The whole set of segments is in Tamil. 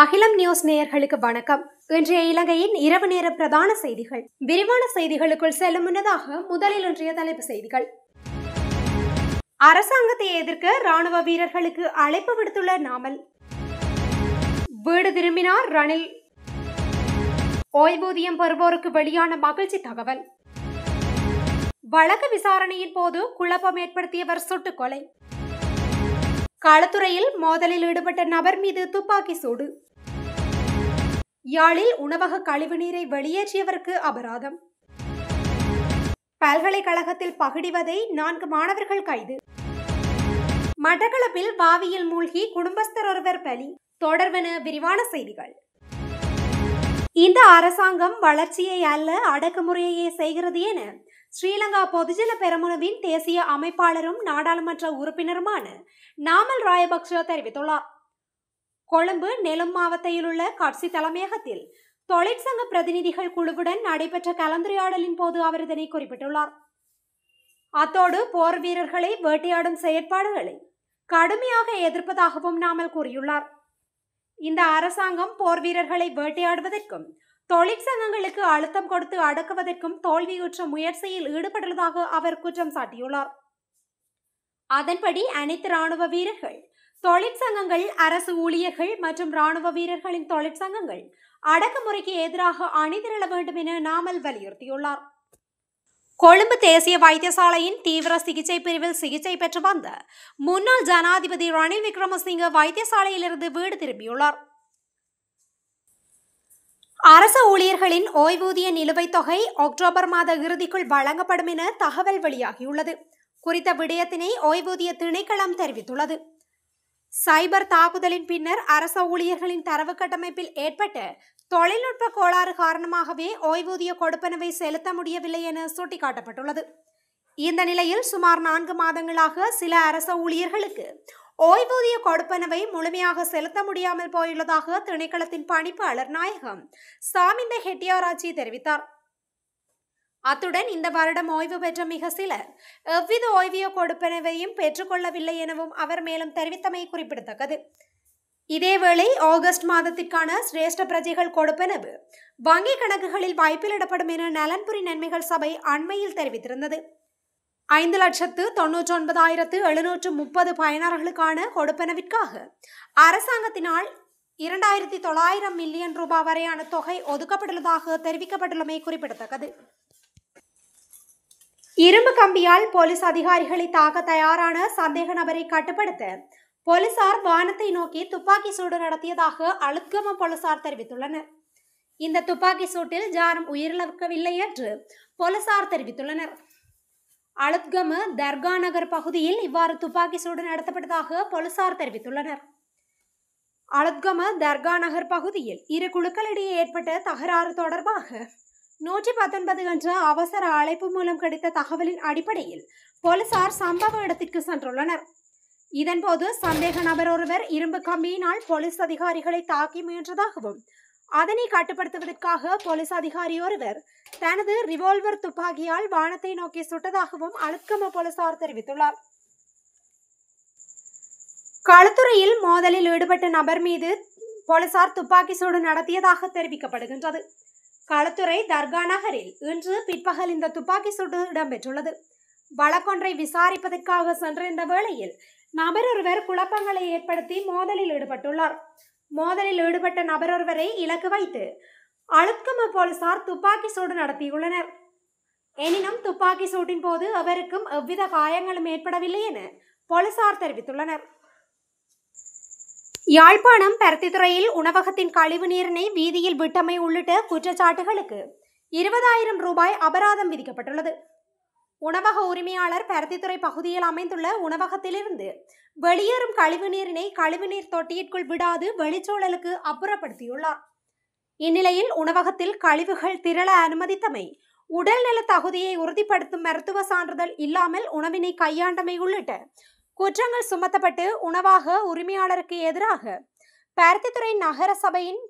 அகிலம் நியூஸ் நேயர்களுக்கு வணக்கம். இன்றைய இலங்கையின் இரவு நேர பிரதான செய்திகள். விரிவான செய்திகளுக்குள் செல்லும் முன்னதாக முதலில் இன்றைய தலைப்பு செய்திகள். அரசாங்கத்தை எதிர்க்க ராணுவ வீரர்களுக்கு அழைப்பு விடுத்துள்ள நாமல். வீடு திரும்பினார் ரணில். ஓய்வூதியம் பெறுவோருக்கு வெளியான மகிழ்ச்சி தகவல். வழக்கு விசாரணையின் போது குழப்பம் ஏற்படுத்தியவர் சுட்டுக் கொலை. களத்துறையில் மோதலில் ஈடுபட்ட நபர் மீது துப்பாக்கி சூடு. யாழில் உணவக கழிவுநீரை வெளியேற்றியவருக்கு அபராதம். பல்கலைக்கழகத்தில் பகிடிவதை 4 மாணவர்கள் கைது. மட்டக்களப்பில் வாவியில் மூழ்கி குடும்பஸ்தர் ஒருவர் பலி. தொடர்வென விரிவான செய்திகள். இந்த அரசாங்கம் வளர்ச்சியை அல்ல அடக்குமுறையே செய்கிறது என ஸ்ரீலங்கா பொதுஜன பெரமுனவின் தேசிய அமைப்பாளரும் நாடாளுமன்ற உறுப்பினருமான நாமல் ராயபக்ஷ தெரிவித்துள்ளார். கொழும்பு நெலும் மாவட்டத்தில் உள்ள கட்சி தலைமையகத்தில் தொழிற்சங்க பிரதிநிதிகள் குழுவுடன் நடைபெற்ற கலந்துரையாடலின் போது அவர் இதனை குறிப்பிட்டுள்ளார். அத்தோடு போர் வீரர்களை வேட்டையாடும் செயற்பாடுகளை கடுமையாக எதிர்ப்பதாகவும் நாமல் கூறியுள்ளார். இந்த அரசாங்கம் போர் வீரர்களை வேட்டையாடுவதற்கும் தொழிற்சங்கங்களுக்கு அழுத்தம் கொடுத்து அடக்குவதற்கும் தோல்வியுற்ற முயற்சியில் ஈடுபட்டுள்ளதாக அவர் குற்றம் சாட்டியுள்ளார். அதன்படி அனைத்து ராணுவ வீரர்கள், தொழிற்சங்கங்கள், அரசு ஊழியர்கள் மற்றும் ராணுவ வீரர்களின் தொழிற்சங்கங்கள் அடக்குமுறைக்கு எதிராக அணிதிரள வேண்டும் என நாமல் வலியுறுத்தியுள்ளார். கொழும்பு தேசிய வைத்தியசாலையின் தீவிர சிகிச்சை பிரிவில் சிகிச்சை பெற்று வந்த முன்னாள் ஜனாதிபதி ரணில் விக்ரமசிங்க வைத்தியசாலையிலிருந்து வீடு திரும்பியுள்ளார். அரசு ஊழியர்களின் ஓய்வூதிய நிலுவைத் தொகை அக்டோபர் மாத இறுதிக்குள் வழங்கப்படும் என தகவல் வெளியாகியுள்ளது. குறித்த விடயத்தினை ஓய்வூதிய திணைக்களம் தெரிவித்துள்ளது. சைபர் தாக்குதலின் பின்னர் அரச ஊழியர்களின் தரவு கட்டமைப்பில் ஏற்பட்ட தொழில்நுட்ப கோளாறு காரணமாகவே ஓய்வூதிய கொடுப்பனவை செலுத்த முடியவில்லை என சுட்டிக்காட்டப்பட்டுள்ளது. இந்த நிலையில் சுமார் 4 மாதங்களாக சில அரச ஊழியர்களுக்கு ஓய்வூதிய கொடுப்பனவை முழுமையாக செலுத்த முடியாமல் போயுள்ளதாக திணைக்களத்தின் பணிப்பாளர் நாயகம் சாமிந்த ஹெட்டியாராச்சி தெரிவித்தார். அத்துடன் இந்த வருடம் ஓய்வு பெற்ற மிக சிலர் எவ்வித ஓய்வூதிய கொடுப்பனவையும் பெற்றுக்கொள்ளவில்லை எனவும் அவர் மேலும் தெரிவித்தமை குறிப்பிடத்தக்கது. இதேவேளை ஆகஸ்ட் மாதத்திற்கான சிரேஷ்ட பிரஜைகள் கொடுப்பனவு வங்கி கணக்குகளில் வைப்பிலிடப்படும் என நலன்புரி நன்மைகள் சபை அண்மையில் தெரிவித்திருந்தது. 5,99,730 பயனர்களுக்கான கொடுப்பனவிற்காக அரசாங்கத்தினால் 2,900 மில்லியன் ரூபாய் வரையான தொகை ஒதுக்கப்பட்டுள்ளதாக தெரிவிக்கப்பட்டுள்ளமை குறிப்பிடத்தக்கது. இரும்பு கம்பியால் போலீஸ் அதிகாரிகளை தாக்க தயாரான சந்தேக நபரை கட்டுப்படுத்த போலீசார் வானத்தை நோக்கி துப்பாக்கி சூடு நடத்தியதாக அளுத்கம போலீசார் தெரிவித்துள்ளனர். இந்த துப்பாக்கி சூட்டில் யாரும் உயிரிழக்கவில்லை என்று போலீசார் தெரிவித்துள்ளனர். அளுத்கம தர்கா நகர் பகுதியில் இவ்வாறு துப்பாக்கி சூடு நடத்தப்பட்டதாக போலீசார் தெரிவித்துள்ளனர். அளுத்கம தர்கா நகர் பகுதியில் இரு குழுக்களிடையே ஏற்பட்ட தகராறு தொடர்பாக 119 என்ற அவசர அழைப்பு மூலம் கிடைத்த தகவலின் அடிப்படையில் போலீசார் சம்பவ இடத்திற்கு சென்றுள்ளனர். இதன்போது சந்தேக நபர் ஒருவர் இரும்பு கம்பியினால் போலீஸ் அதிகாரிகளை தாக்கி முயன்றதாகவும் அதனை கட்டுப்படுத்துவதற்காக போலீஸ் அதிகாரி ஒருவர் தனது ரிவால்வர் துப்பாக்கியால் வானத்தை நோக்கி சுட்டதாகவும் அளுத்கம போலீசார் தெரிவித்துள்ளார். களத்துறையில் மோதலில் ஈடுபட்ட நபர் மீது போலீசார் துப்பாக்கி சூடு நடத்தியதாக தெரிவிக்கப்படுகின்றது. களத்துறை தர்கா நகரில் இன்று பிற்பகல் இந்த துப்பாக்கி சூடு இடம்பெற்றுள்ளது. வழக்கொன்றை விசாரிப்பதற்காக சென்றிருந்த வேளையில் நபர் ஒருவர் குழப்பங்களை ஏற்படுத்தி மோதலில் ஈடுபட்டுள்ளார். மோதலில் ஈடுபட்ட நபர் ஒருவரை இலக்கு வைத்து அளுத்கம போலீசார் துப்பாக்கி சூடு நடத்தியுள்ளனர். எனினும் துப்பாக்கி சூட்டின் போது அவருக்கும் எவ்வித காயங்களும் ஏற்படவில்லை என போலீசார் தெரிவித்துள்ளனர். யாழ்ப்பாணம் பருத்தித்துறையில் உணவகத்தின் கழிவு நீரினை வீதியில் விட்டமை உள்ளிட்ட குற்றச்சாட்டுகளுக்கு 20,000 ரூபாய் அபராதம் விதிக்கப்பட்டுள்ளது. உணவக உரிமையாளர் பருத்தித்துறை பகுதியில் அமைந்துள்ள உணவகத்திலிருந்து வெளியேறும் கழிவு நீரினை கழிவுநீர் தொட்டியிற்குள் விடாது வெளிச்சூழலுக்கு அப்புறப்படுத்தியுள்ளார். இந்நிலையில் உணவகத்தில் கழிவுகள் திரள அனுமதித்தமை, உடல்நல தகுதியை உறுதிப்படுத்தும் மருத்துவ சான்றிதழ் இல்லாமல் உணவினை கையாண்டமை உள்ளிட்ட குற்றங்கள் சுமத்தப்பட்டு உணவக உரிமையாளருக்கு எதிராக பருத்தித்துறை நகர சபையின்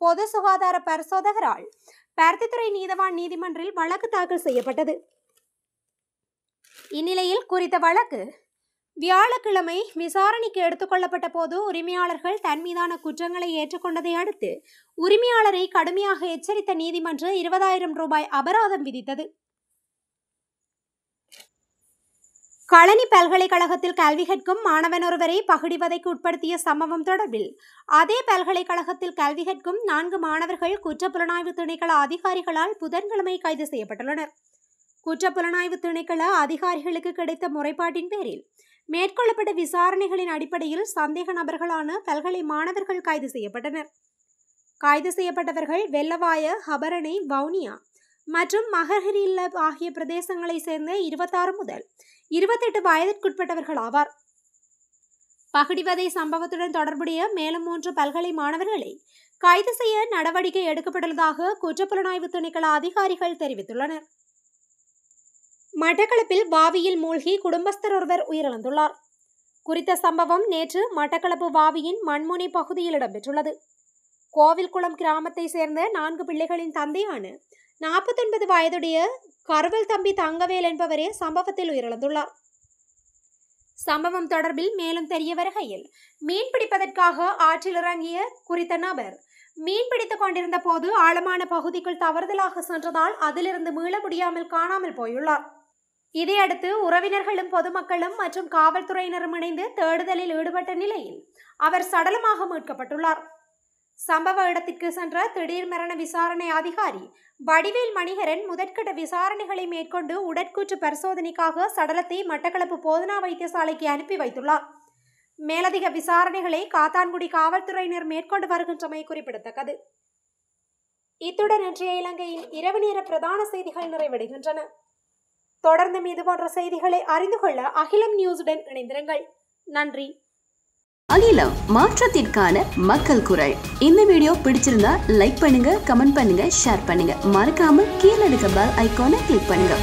பொது சுகாதார பரிசோதகரால் பருத்தித்துறை நீதவான் நீதிமன்றில் வழக்கு தாக்கல் செய்யப்பட்டது. இந்நிலையில் குறித்த வழக்கு வியாழக்கிழமை விசாரணைக்கு எடுத்துக்கொள்ளப்பட்ட போது உரிமையாளர்கள் தன் மீதான குற்றங்களை ஏற்றுக்கொண்டதை அடுத்து உரிமையாளரை கடுமையாக எச்சரித்த நீதிமன்றம் 20,000 ரூபாய் அபராதம் விதித்தது. களனி பல்கலைக்கழகத்தில் கல்வி கற்கும் மாணவன் ஒருவரை பகுடிவதைக்கு உட்படுத்திய சம்பவம் தொடர்பில் அதே பல்கலைக்கழகத்தில் கல்வி கற்கும் 4 மாணவர்கள் குற்றப்புலனாய்வு திணைக்கள அதிகாரிகளால் புதன்கிழமை கைது செய்யப்பட்டுள்ளனர். குற்றப்புலனாய்வு திணைக்கள அதிகாரிகளுக்கு கிடைத்த முறைப்பாட்டின் பேரில் மேற்கொள்ளப்பட்ட விசாரணைகளின் அடிப்படையில் சந்தேக நபர்களான பல்கலை மாணவர்கள் கைது செய்யப்பட்டனர். கைது செய்யப்பட்டவர்கள் வெள்ளவாய, ஹபரணை, வவுனியா மற்றும் மகஹரில்ல ஆகிய பிரதேசங்களை சேர்ந்த 26 முதல் 28 வயதிற்குட்பட்டவர்கள் ஆவார். பகுடிவதை சம்பவத்துடன் தொடர்புடைய மேலும் 3 பல்கலை மாணவர்களை கைது செய்ய நடவடிக்கை எடுக்கப்பட்டுள்ளதாக குற்றப்புலனாய்வு திணைக்கள அதிகாரிகள் தெரிவித்துள்ளனர். மட்டக்களப்பில் வாவியில் மூழ்கி குடும்பஸ்தர் ஒருவர் உயிரிழந்துள்ளார். குறித்த சம்பவம் நேற்று மட்டக்களப்பு வாவியின் மண்முனை பகுதியில் இடம்பெற்றுள்ளது. கோவில்குளம் கிராமத்தை சேர்ந்த 4 பிள்ளைகளின் தந்தையான 49 வயதுடைய கருவல் தம்பி தங்கவேல் என்பவரே சம்பவத்தில் உயிரிழந்துள்ளார். சம்பவம் தொடர்பில் மேலும் தெரிய வருகையில், மீன் பிடிப்பதற்காக ஆற்றில் இறங்கிய குறித்த நபர் மீன்பிடித்துக் கொண்டிருந்த போது ஆழமான பகுதிக்குள் தவறுதலாக சென்றதால் அதிலிருந்து மீள முடியாமல் காணாமல் போயுள்ளார். இதையடுத்து உறவினர்களும் பொதுமக்களும் மற்றும் காவல்துறையினரும் இணைந்து தேடுதலில் ஈடுபட்ட நிலையில் அவர் சடலமாக மீட்கப்பட்டுள்ளார். சம்பவ இடத்திற்கு சென்ற திடீர் மரண விசாரணை அதிகாரி வடிவேல் மணிகரன் முதற்கட்ட விசாரணைகளை மேற்கொண்டு உடற்கூற்று பரிசோதனைக்காக சடலத்தை மட்டக்களப்பு போதனா வைத்தியசாலைக்கு அனுப்பி வைத்துள்ளார். மேலதிக விசாரணைகளை காத்தான்குடி காவல்துறையினர் மேற்கொண்டு வருகின்றமை குறிப்பிடத்தக்கது. இத்துடன் இன்றைய இலங்கையின் இரவு நேர பிரதான செய்திகள் நிறைவடைகின்றன. தொடர்ந்து இது போன்ற செய்திகளை அறிந்து கொள்ள அகிலம் நியூஸுடன் இணைந்திருங்கள். நன்றி. அகிலம், மாற்றத்திற்கான மக்கள் குரல். இந்த வீடியோ பிடிச்சிருந்தா லைக் பண்ணுங்க, கமெண்ட் பண்ணுங்க, ஷேர் பண்ணுங்க. மறக்காம கீழே இருக்க பெல் ஐகானை கிளிக் பண்ணுங்க.